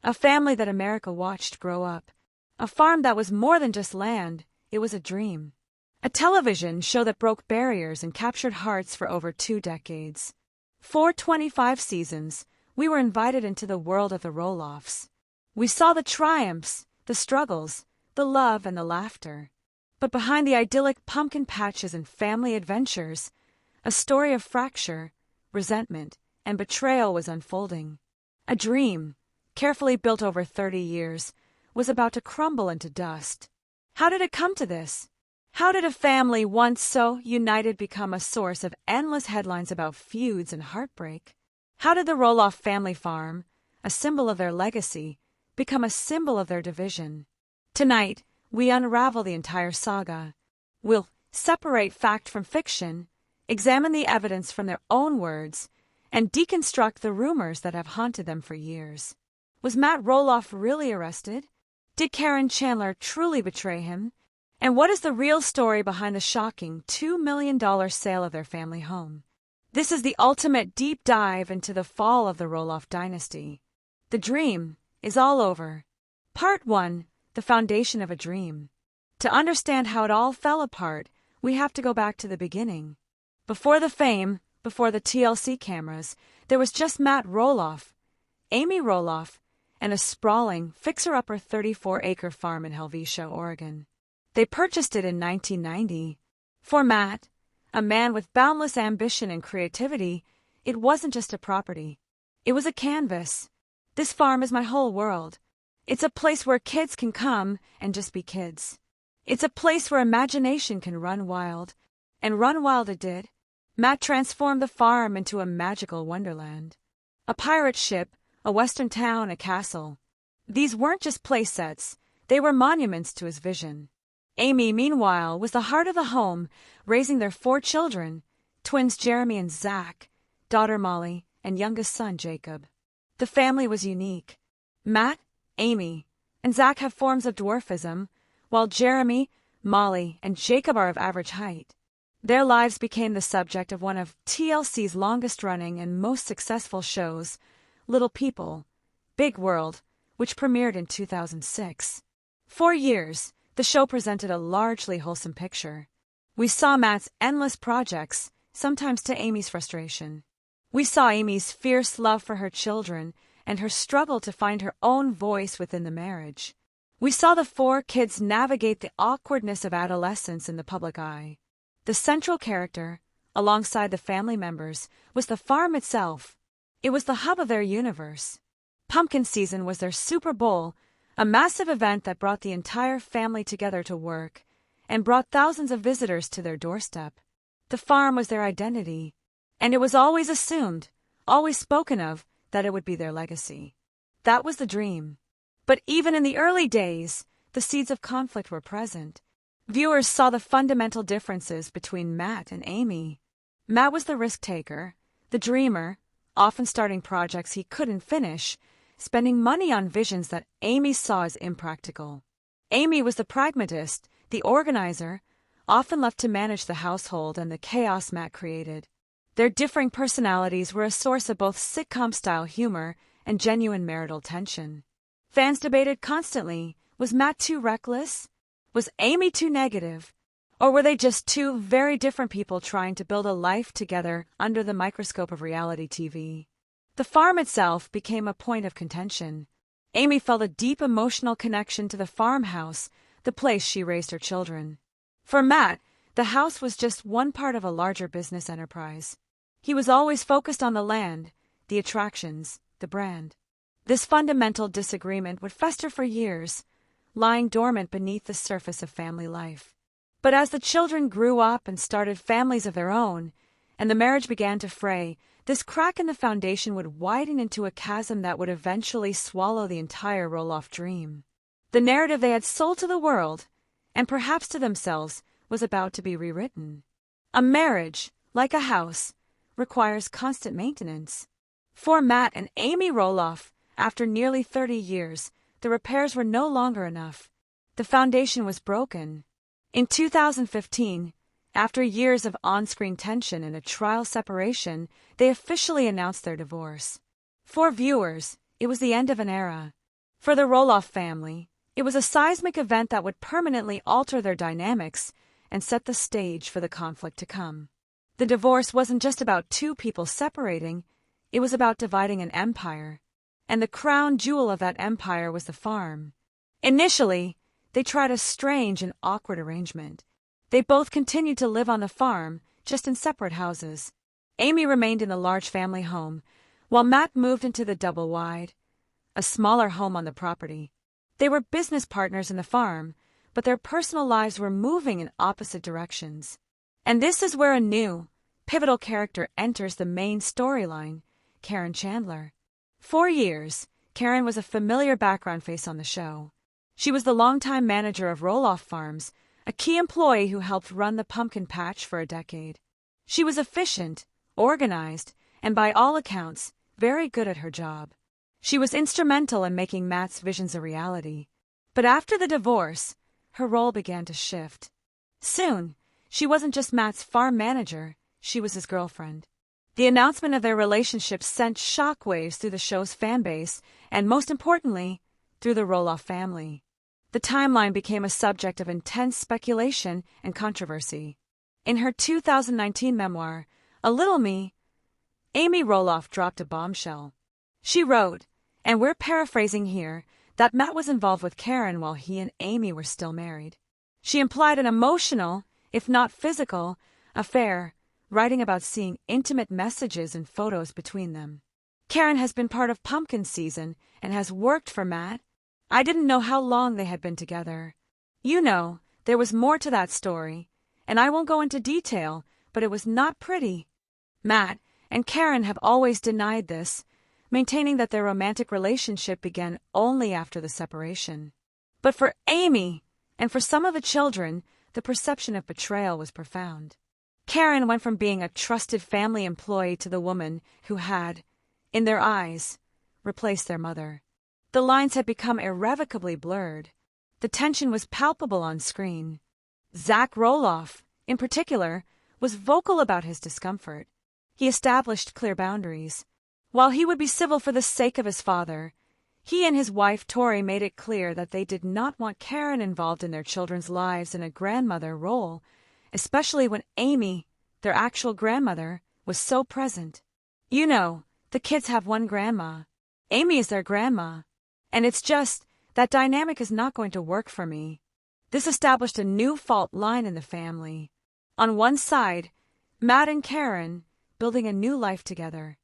A family that America watched grow up. A farm that was more than just land, it was a dream. A television show that broke barriers and captured hearts for over 2 decades. For 25 seasons, we were invited into the world of the Roloffs. We saw the triumphs, the struggles, the love and the laughter. But behind the idyllic pumpkin patches and family adventures, a story of fracture, resentment, and betrayal was unfolding. A dream, carefully built over 30 years, was about to crumble into dust. How did it come to this? How did a family once so united become a source of endless headlines about feuds and heartbreak? How did the Roloff family farm, a symbol of their legacy, become a symbol of their division? Tonight, we unravel the entire saga. We'll separate fact from fiction, examine the evidence from their own words, and deconstruct the rumors that have haunted them for years. Was Matt Roloff really arrested? Did Caryn Chandler truly betray him? And what is the real story behind the shocking $2 million sale of their family home? This is the ultimate deep dive into the fall of the Roloff dynasty. The dream is all over. Part 1. The foundation of a dream. To understand how it all fell apart, we have to go back to the beginning. Before the fame, before the TLC cameras, there was just Matt Roloff, Amy Roloff, and a sprawling, fixer-upper 34-acre farm in Helvetia, Oregon. They purchased it in 1990. For Matt, a man with boundless ambition and creativity, it wasn't just a property. It was a canvas. This farm is my whole world. It's a place where kids can come and just be kids. It's a place where imagination can run wild. And run wild it did. Matt transformed the farm into a magical wonderland. A pirate ship, a western town, a castle. These weren't just play sets. They were monuments to his vision. Amy, meanwhile, was the heart of the home, raising their 4 children, twins Jeremy and Zach, daughter Molly, and youngest son Jacob. The family was unique. Matt, Amy, and Zach have forms of dwarfism, while Jeremy, Molly, and Jacob are of average height. Their lives became the subject of one of TLC's longest-running and most successful shows, Little People, Big World, which premiered in 2006. For years, the show presented a largely wholesome picture. We saw Matt's endless projects, sometimes to Amy's frustration. We saw Amy's fierce love for her children and her struggle to find her own voice within the marriage. We saw the 4 kids navigate the awkwardness of adolescence in the public eye. The central character, alongside the family members, was the farm itself. It was the hub of their universe. Pumpkin season was their Super Bowl, a massive event that brought the entire family together to work and brought thousands of visitors to their doorstep. The farm was their identity, and it was always assumed, always spoken of, that it would be their legacy. That was the dream. But even in the early days, the seeds of conflict were present. Viewers saw the fundamental differences between Matt and Amy. Matt was the risk-taker, the dreamer, often starting projects he couldn't finish, spending money on visions that Amy saw as impractical. Amy was the pragmatist, the organizer, often left to manage the household and the chaos Matt created. Their differing personalities were a source of both sitcom-style humor and genuine marital tension. Fans debated constantly, was Matt too reckless? Was Amy too negative? Or were they just 2 very different people trying to build a life together under the microscope of reality TV? The farm itself became a point of contention. Amy felt a deep emotional connection to the farmhouse, the place she raised her children. For Matt, the house was just one part of a larger business enterprise. He was always focused on the land, the attractions, the brand. This fundamental disagreement would fester for years, lying dormant beneath the surface of family life. But as the children grew up and started families of their own, and the marriage began to fray, this crack in the foundation would widen into a chasm that would eventually swallow the entire Roloff dream. The narrative they had sold to the world, and perhaps to themselves, was about to be rewritten. A marriage, like a house, requires constant maintenance. For Matt and Amy Roloff, after nearly 30 years, the repairs were no longer enough. The foundation was broken. In 2015, after years of on-screen tension and a trial separation, they officially announced their divorce. For viewers, it was the end of an era. For the Roloff family, it was a seismic event that would permanently alter their dynamics and set the stage for the conflict to come. The divorce wasn't just about two people separating, it was about dividing an empire. And the crown jewel of that empire was the farm. Initially, they tried a strange and awkward arrangement. They both continued to live on the farm, just in separate houses. Amy remained in the large family home, while Matt moved into the double-wide, a smaller home on the property. They were business partners in the farm, but their personal lives were moving in opposite directions. And this is where a new, pivotal character enters the main storyline, Caryn Chandler. For years, Caryn was a familiar background face on the show. She was the longtime manager of Roloff Farms, a key employee who helped run the pumpkin patch for a decade. She was efficient, organized, and by all accounts, very good at her job. She was instrumental in making Matt's visions a reality. But after the divorce, her role began to shift. Soon, she wasn't just Matt's farm manager, she was his girlfriend. The announcement of their relationship sent shockwaves through the show's fanbase and, most importantly, through the Roloff family. The timeline became a subject of intense speculation and controversy. In her 2019 memoir, A Little Me, Amy Roloff dropped a bombshell. She wrote, and we're paraphrasing here, that Matt was involved with Caryn while he and Amy were still married. She implied an emotional, if not physical, affair, writing about seeing intimate messages and photos between them. Caryn has been part of pumpkin season and has worked for Matt. I didn't know how long they had been together. You know, there was more to that story, and I won't go into detail, but it was not pretty. Matt and Caryn have always denied this, maintaining that their romantic relationship began only after the separation. But for Amy, and for some of the children, the perception of betrayal was profound. Caryn went from being a trusted family employee to the woman who had, in their eyes, replaced their mother. The lines had become irrevocably blurred. The tension was palpable on screen. Zach Roloff, in particular, was vocal about his discomfort. He established clear boundaries. While he would be civil for the sake of his father, he and his wife Tori made it clear that they did not want Caryn involved in their children's lives in a grandmother role, especially when Amy, their actual grandmother, was so present. You know, the kids have one grandma. Amy is their grandma. And it's just, that dynamic is not going to work for me. This established a new fault line in the family. On one side, Matt and Caryn, building a new life together.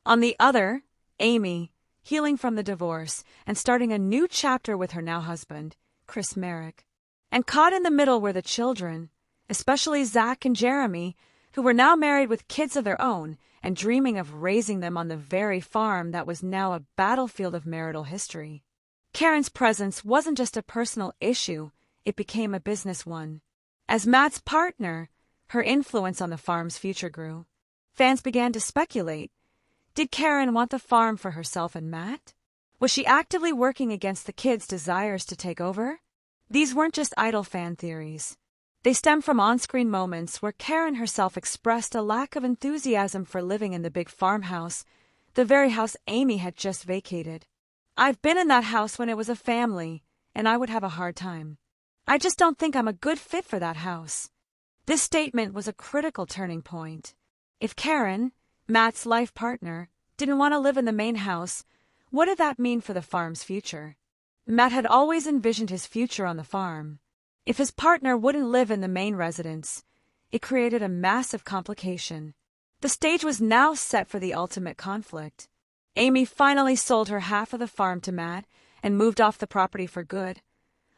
On the other, Amy, healing from the divorce and starting a new chapter with her now husband, Chris Merrick. And caught in the middle were the children, especially Zach and Jeremy, who were now married with kids of their own and dreaming of raising them on the very farm that was now a battlefield of marital history. Caryn's presence wasn't just a personal issue, it became a business one. As Matt's partner, her influence on the farm's future grew. Fans began to speculate. Did Caryn want the farm for herself and Matt? Was she actively working against the kids' desires to take over? These weren't just idle fan theories. They stemmed from on-screen moments where Caryn herself expressed a lack of enthusiasm for living in the big farmhouse, the very house Amy had just vacated. I've been in that house when it was a family, and I would have a hard time. I just don't think I'm a good fit for that house. This statement was a critical turning point. If Caryn, Matt's life partner, didn't want to live in the main house, what did that mean for the farm's future? Matt had always envisioned his future on the farm. If his partner wouldn't live in the main residence, it created a massive complication. The stage was now set for the ultimate conflict. Amy finally sold her half of the farm to Matt and moved off the property for good,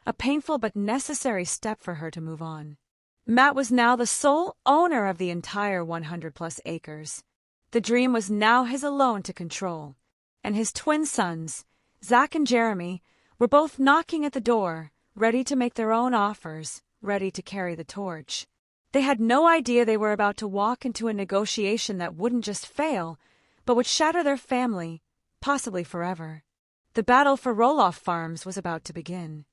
a painful but necessary step for her to move on. Matt was now the sole owner of the entire 100-plus acres. The dream was now his alone to control, and his twin sons, Zach and Jeremy, were both knocking at the door, ready to make their own offers, ready to carry the torch. They had no idea they were about to walk into a negotiation that wouldn't just fail, but would shatter their family, possibly forever. The battle for Roloff Farms was about to begin.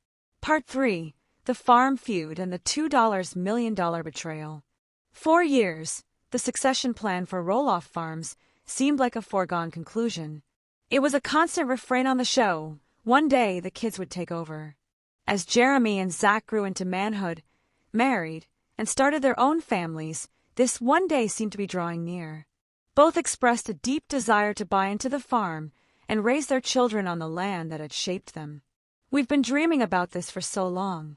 Part 3, The Farm Feud and the $2 million Betrayal. 4 years, the succession plan for Roloff Farms seemed like a foregone conclusion. It was a constant refrain on the show. One day, the kids would take over. As Jeremy and Zach grew into manhood, married, and started their own families, this one day seemed to be drawing near. Both expressed a deep desire to buy into the farm and raise their children on the land that had shaped them. We've been dreaming about this for so long.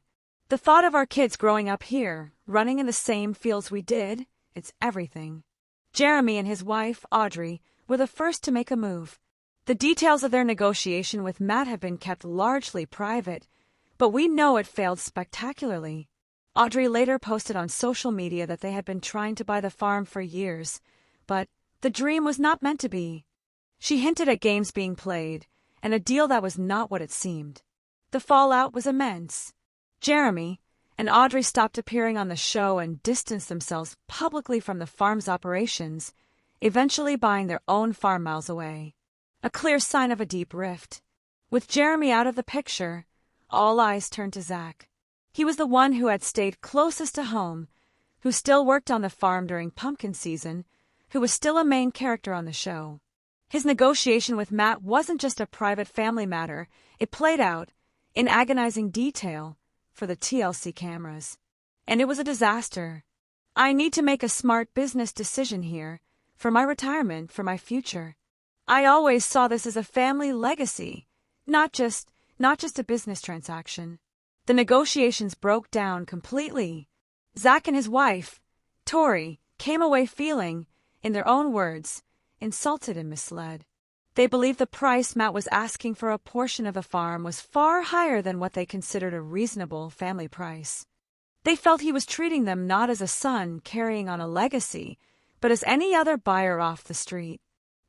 The thought of our kids growing up here, running in the same fields we did, it's everything. Jeremy and his wife, Audrey, were the first to make a move. The details of their negotiation with Matt have been kept largely private, but we know it failed spectacularly. Audrey later posted on social media that they had been trying to buy the farm for years, but the dream was not meant to be. She hinted at games being played, and a deal that was not what it seemed. The fallout was immense. Jeremy and Audrey stopped appearing on the show and distanced themselves publicly from the farm's operations, eventually buying their own farm miles away. A clear sign of a deep rift. With Jeremy out of the picture, all eyes turned to Zach. He was the one who had stayed closest to home, who still worked on the farm during pumpkin season, who was still a main character on the show. His negotiation with Matt wasn't just a private family matter, it played out, in agonizing detail, for the TLC cameras. And it was a disaster. I need to make a smart business decision here, for my retirement, for my future. I always saw this as a family legacy, not just a business transaction. The negotiations broke down completely. Zach and his wife, Tori, came away feeling, in their own words, insulted and misled. They believed the price Matt was asking for a portion of the farm was far higher than what they considered a reasonable family price. They felt he was treating them not as a son carrying on a legacy, but as any other buyer off the street.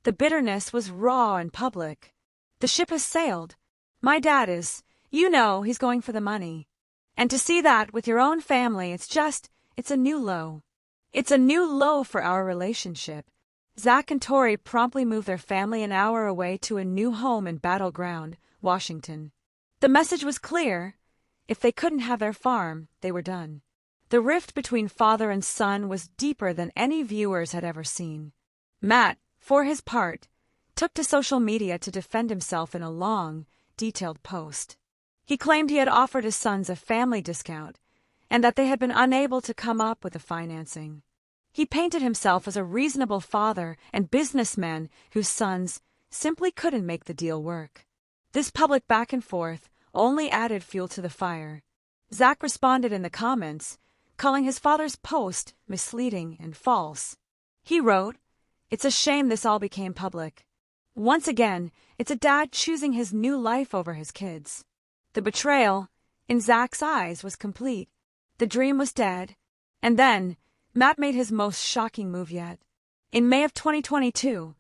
The bitterness was raw and public. The ship has sailed. My dad is, he's going for the money. And to see that with your own family, it's a new low. It's a new low for our relationship. Zach and Tori promptly moved their family an hour away to a new home in Battle Ground, Washington. The message was clear. If they couldn't have their farm, they were done. The rift between father and son was deeper than any viewers had ever seen. Matt, for his part, took to social media to defend himself in a long, detailed post. He claimed he had offered his sons a family discount, and that they had been unable to come up with the financing. He painted himself as a reasonable father and businessman whose sons simply couldn't make the deal work. This public back and forth only added fuel to the fire. Zach responded in the comments, calling his father's post misleading and false. He wrote, "It's a shame this all became public. Once again, it's a dad choosing his new life over his kids." The betrayal, in Zach's eyes, was complete. The dream was dead. And then, Matt made his most shocking move yet. In May of 2022,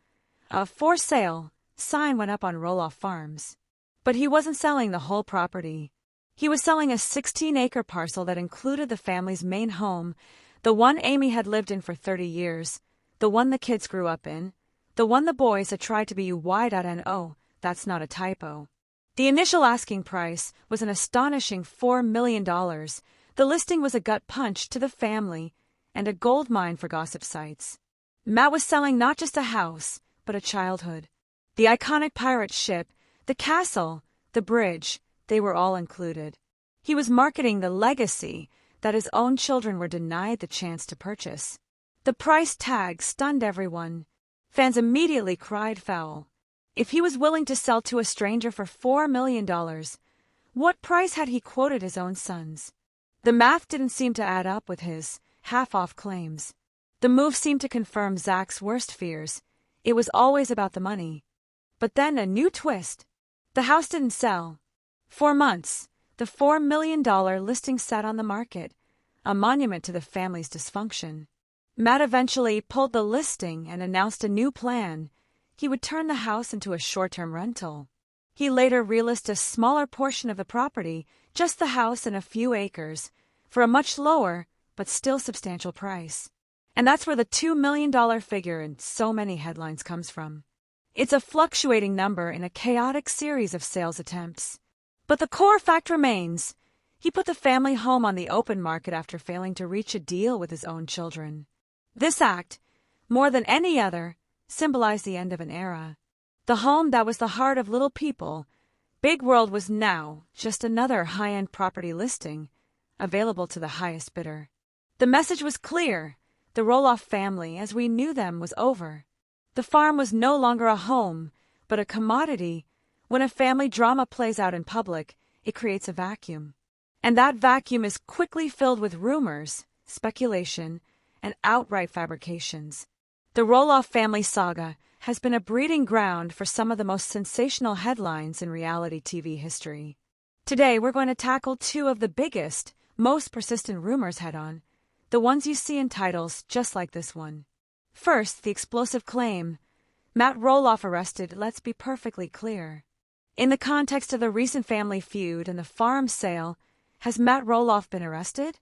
a for sale sign went up on Roloff Farms. But he wasn't selling the whole property. He was selling a 16-acre parcel that included the family's main home, the one Amy had lived in for 30 years, the one the kids grew up in, the one the boys had tried to be wide-eyed and that's not a typo. The initial asking price was an astonishing $4 million. The listing was a gut punch to the family and a goldmine for gossip sites. Matt was selling not just a house, but a childhood. The iconic pirate ship, the castle, the bridge, they were all included. He was marketing the legacy that his own children were denied the chance to purchase. The price tag stunned everyone. Fans immediately cried foul. If he was willing to sell to a stranger for $4 million, what price had he quoted his own sons? The math didn't seem to add up with his half-off claims. The move seemed to confirm Zach's worst fears. It was always about the money. But then a new twist. The house didn't sell. For months, the $4 million listing sat on the market, a monument to the family's dysfunction. Matt eventually pulled the listing and announced a new plan. He would turn the house into a short-term rental. He later relisted a smaller portion of the property, just the house and a few acres, for a much lower, but still substantial price. And that's where the $2 million figure in so many headlines comes from. It's a fluctuating number in a chaotic series of sales attempts. But the core fact remains. He put the family home on the open market after failing to reach a deal with his own children. This act, more than any other, symbolized the end of an era. The home that was the heart of little people, Big World was now just another high-end property listing, available to the highest bidder. The message was clear. The Roloff family, as we knew them, was over. The farm was no longer a home, but a commodity. When a family drama plays out in public, it creates a vacuum. And that vacuum is quickly filled with rumors, speculation, and outright fabrications. The Roloff family saga has been a breeding ground for some of the most sensational headlines in reality TV history. Today, we're going to tackle two of the biggest, most persistent rumors head-on, the ones you see in titles just like this one. First, the explosive claim, Matt Roloff arrested. Let's be perfectly clear. In the context of the recent family feud and the farm sale, has Matt Roloff been arrested?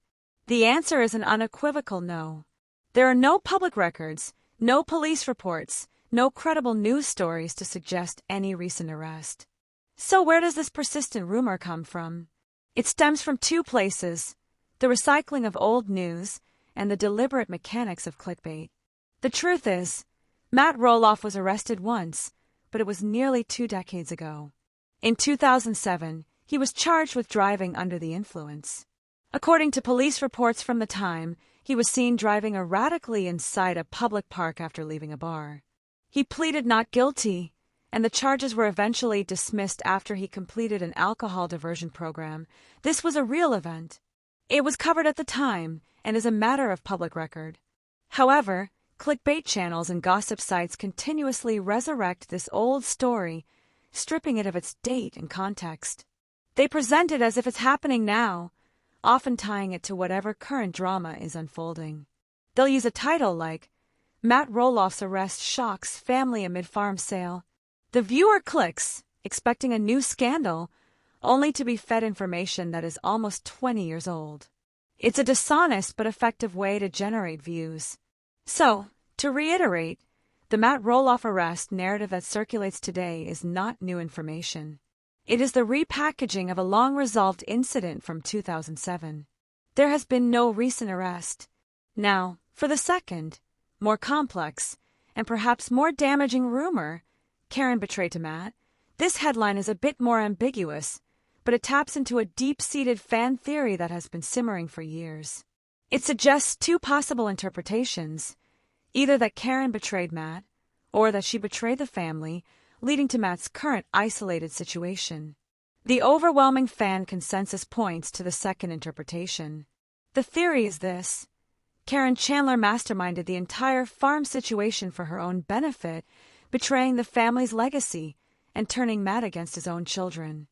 The answer is an unequivocal no. There are no public records, no police reports, no credible news stories to suggest any recent arrest. So where does this persistent rumor come from? It stems from two places: the recycling of old news and the deliberate mechanics of clickbait. The truth is, Matt Roloff was arrested once, but it was nearly 2 decades ago. In 2007, he was charged with driving under the influence. According to police reports from the time, he was seen driving erratically inside a public park after leaving a bar. He pleaded not guilty, and the charges were eventually dismissed after he completed an alcohol diversion program. This was a real event. It was covered at the time and is a matter of public record. However, clickbait channels and gossip sites continuously resurrect this old story, stripping it of its date and context. They present it as if it's happening now, often tying it to whatever current drama is unfolding. They'll use a title like, Matt Roloff's arrest shocks family amid farm sale. The viewer clicks, expecting a new scandal, only to be fed information that is almost 20 years old. It's a dishonest but effective way to generate views. So, to reiterate, the Matt Roloff arrest narrative that circulates today is not new information. It is the repackaging of a long-resolved incident from 2007. There has been no recent arrest. Now, for the second, more complex, and perhaps more damaging rumor, Caryn betrayed to Matt. This headline is a bit more ambiguous, but it taps into a deep-seated fan theory that has been simmering for years. It suggests two possible interpretations, either that Caryn betrayed Matt, or that she betrayed the family, leading to Matt's current isolated situation. The overwhelming fan consensus points to the second interpretation. The theory is this: Caryn Chandler masterminded the entire farm situation for her own benefit, betraying the family's legacy and turning Matt against his own children.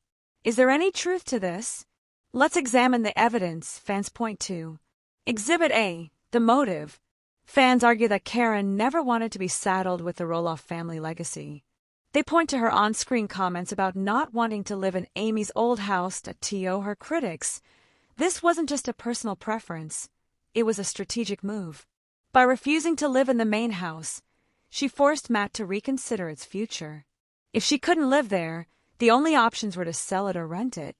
Is there any truth to this? Let's examine the evidence fans point to. Exhibit A, the motive. Fans argue that Caryn never wanted to be saddled with the Roloff family legacy. They point to her on-screen comments about not wanting to live in Amy's old house to her critics. This wasn't just a personal preference. It was a strategic move. By refusing to live in the main house, she forced Matt to reconsider its future. If she couldn't live there, the only options were to sell it or rent it.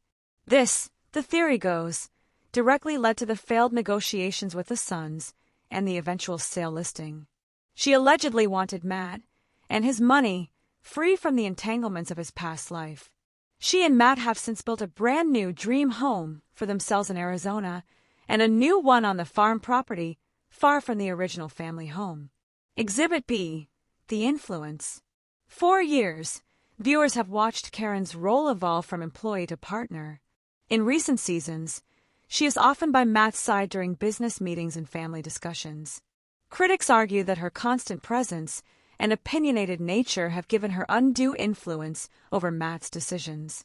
This, the theory goes, directly led to the failed negotiations with the sons and the eventual sale listing. She allegedly wanted Matt and his money free from the entanglements of his past life. She and Matt have since built a brand new dream home for themselves in Arizona and a new one on the farm property far from the original family home. Exhibit B, the influence. For years, viewers have watched Caryn's role evolve from employee to partner. In recent seasons, she is often by Matt's side during business meetings and family discussions. Critics argue that her constant presence and opinionated nature have given her undue influence over Matt's decisions.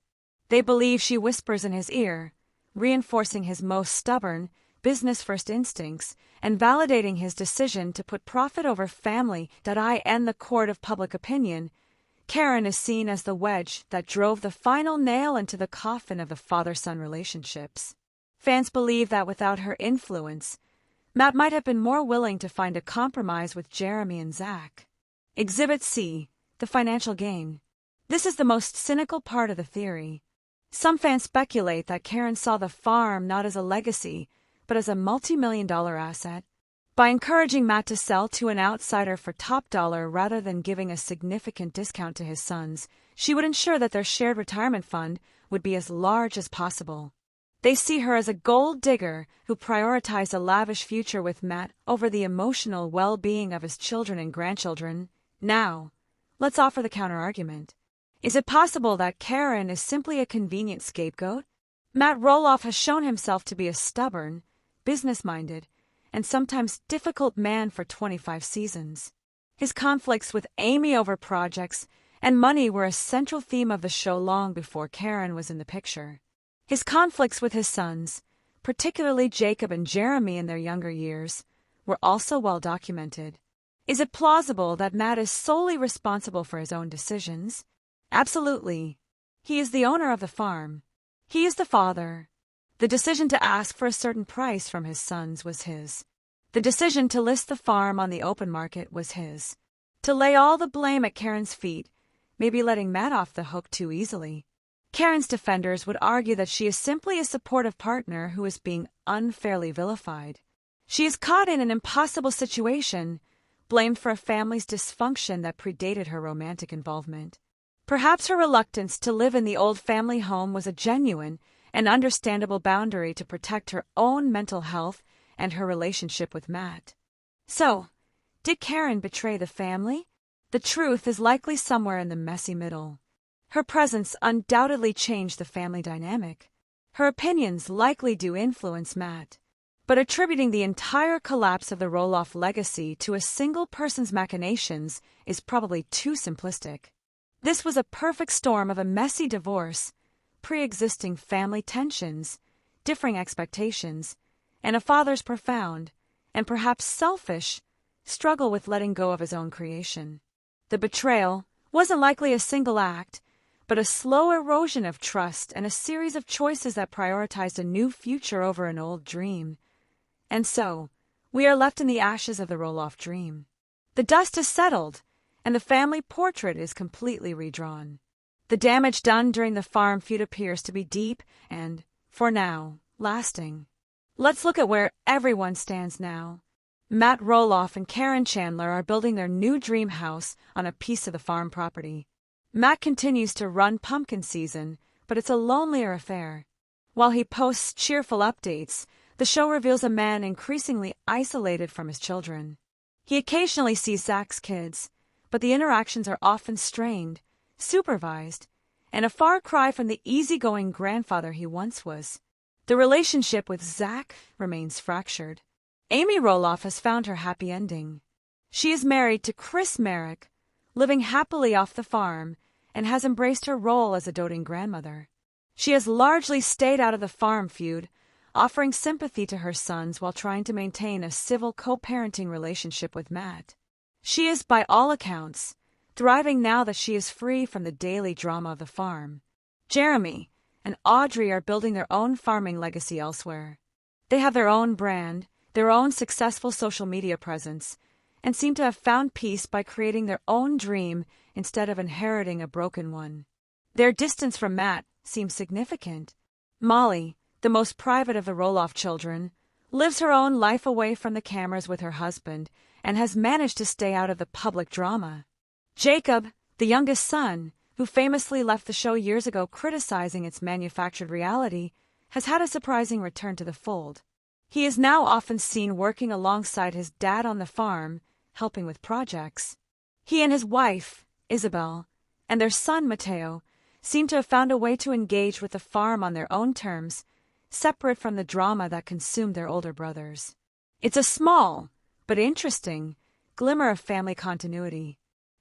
They believe she whispers in his ear, reinforcing his most stubborn, business-first instincts and validating his decision to put profit over family. In the court of public opinion, Caryn is seen as the wedge that drove the final nail into the coffin of the father-son relationships. Fans believe that without her influence, Matt might have been more willing to find a compromise with Jeremy and Zach. Exhibit C, the financial gain. This is the most cynical part of the theory. Some fans speculate that Caryn saw the farm not as a legacy, but as a multi-million-dollar asset. By encouraging Matt to sell to an outsider for top dollar rather than giving a significant discount to his sons, she would ensure that their shared retirement fund would be as large as possible. They see her as a gold digger who prioritized a lavish future with Matt over the emotional well-being of his children and grandchildren. Now, let's offer the counter-argument. Is it possible that Caryn is simply a convenient scapegoat? Matt Roloff has shown himself to be a stubborn, business-minded, and sometimes difficult man for 25 seasons. His conflicts with Amy over projects and money were a central theme of the show long before Caryn was in the picture. His conflicts with his sons, particularly Jacob and Jeremy in their younger years, were also well documented. Is it plausible that Matt is solely responsible for his own decisions? Absolutely. He is the owner of the farm. He is the father. The decision to ask for a certain price from his sons was his. The decision to list the farm on the open market was his. To lay all the blame at Caryn's feet may be letting Matt off the hook too easily. Caryn's defenders would argue that she is simply a supportive partner who is being unfairly vilified. She is caught in an impossible situation, blamed for a family's dysfunction that predated her romantic involvement. Perhaps her reluctance to live in the old family home was a genuine and understandable boundary to protect her own mental health and her relationship with Matt. So, did Caryn betray the family? The truth is likely somewhere in the messy middle. Her presence undoubtedly changed the family dynamic. Her opinions likely do influence Matt. But attributing the entire collapse of the Roloff legacy to a single person's machinations is probably too simplistic. This was a perfect storm of a messy divorce, pre-existing family tensions, differing expectations, and a father's profound, and perhaps selfish, struggle with letting go of his own creation. The betrayal wasn't likely a single act, but a slow erosion of trust and a series of choices that prioritized a new future over an old dream. And so, we are left in the ashes of the Roloff dream. The dust has settled, and the family portrait is completely redrawn. The damage done during the farm feud appears to be deep and, for now, lasting. Let's look at where everyone stands now. Matt Roloff and Caryn Chandler are building their new dream house on a piece of the farm property. Matt continues to run pumpkin season, but it's a lonelier affair. While he posts cheerful updates, the show reveals a man increasingly isolated from his children. He occasionally sees Zach's kids, but the interactions are often strained, supervised, and a far cry from the easygoing grandfather he once was. The relationship with Zach remains fractured. Amy Roloff has found her happy ending. She is married to Chris Merrick, living happily off the farm, and has embraced her role as a doting grandmother. She has largely stayed out of the farm feud, offering sympathy to her sons while trying to maintain a civil co-parenting relationship with Matt. She is, by all accounts, thriving now that she is free from the daily drama of the farm. Jeremy and Audrey are building their own farming legacy elsewhere. They have their own brand, their own successful social media presence, and seem to have found peace by creating their own dream instead of inheriting a broken one. Their distance from Matt seems significant. Molly, the most private of the Roloff children, lives her own life away from the cameras with her husband and has managed to stay out of the public drama. Jacob, the youngest son, who famously left the show years ago criticizing its manufactured reality, has had a surprising return to the fold. He is now often seen working alongside his dad on the farm, helping with projects. He and his wife, Isabel, and their son, Mateo, seem to have found a way to engage with the farm on their own terms, separate from the drama that consumed their older brothers. It's a small, but interesting, glimmer of family continuity.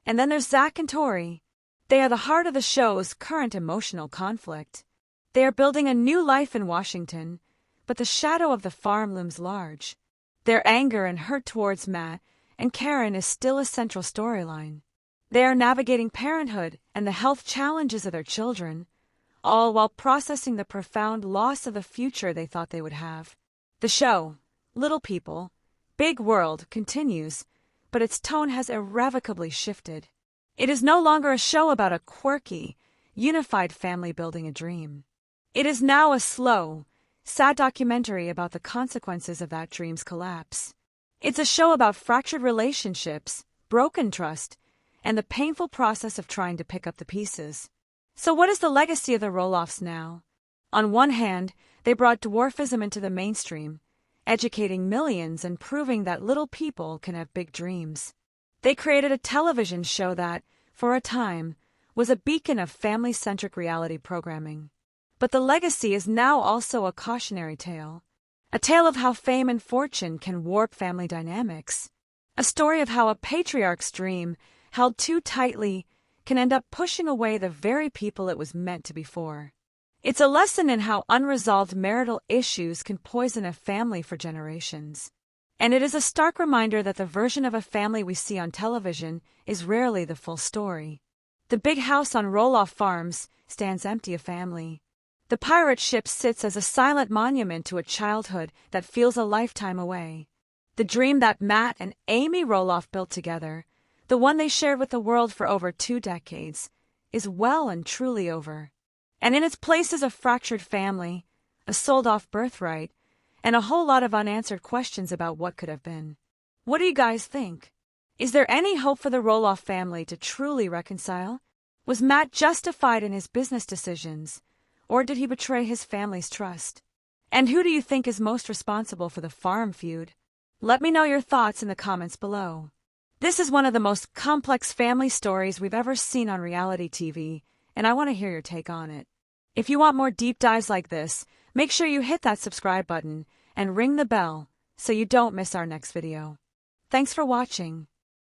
And then there's Zach and Tori. They are the heart of the show's current emotional conflict. They are building a new life in Washington, but the shadow of the farm looms large. Their anger and hurt towards Matt and Caryn is still a central storyline. They are navigating parenthood and the health challenges of their children, all while processing the profound loss of the future they thought they would have. The show, Little People, Big World, continues, but its tone has irrevocably shifted. It is no longer a show about a quirky, unified family building a dream. It is now a slow, sad documentary about the consequences of that dream's collapse. It's a show about fractured relationships, broken trust, and the painful process of trying to pick up the pieces. So what is the legacy of the Roloffs now? On one hand, they brought dwarfism into the mainstream, educating millions and proving that little people can have big dreams. They created a television show that, for a time, was a beacon of family-centric reality programming. But the legacy is now also a cautionary tale. A tale of how fame and fortune can warp family dynamics. A story of how a patriarch's dream, held too tightly, can end up pushing away the very people it was meant to be for. It's a lesson in how unresolved marital issues can poison a family for generations. And it is a stark reminder that the version of a family we see on television is rarely the full story. The big house on Roloff Farms stands empty of family. The pirate ship sits as a silent monument to a childhood that feels a lifetime away. The dream that Matt and Amy Roloff built together, the one they shared with the world for over 2 decades, is well and truly over. And in its place is a fractured family, a sold-off birthright, and a whole lot of unanswered questions about what could have been. What do you guys think? Is there any hope for the Roloff family to truly reconcile? Was Matt justified in his business decisions, or did he betray his family's trust? And who do you think is most responsible for the farm feud? Let me know your thoughts in the comments below. This is one of the most complex family stories we've ever seen on reality TV, and I want to hear your take on it. If you want more deep dives like this, make sure you hit that subscribe button and ring the bell so you don't miss our next video. Thanks for watching.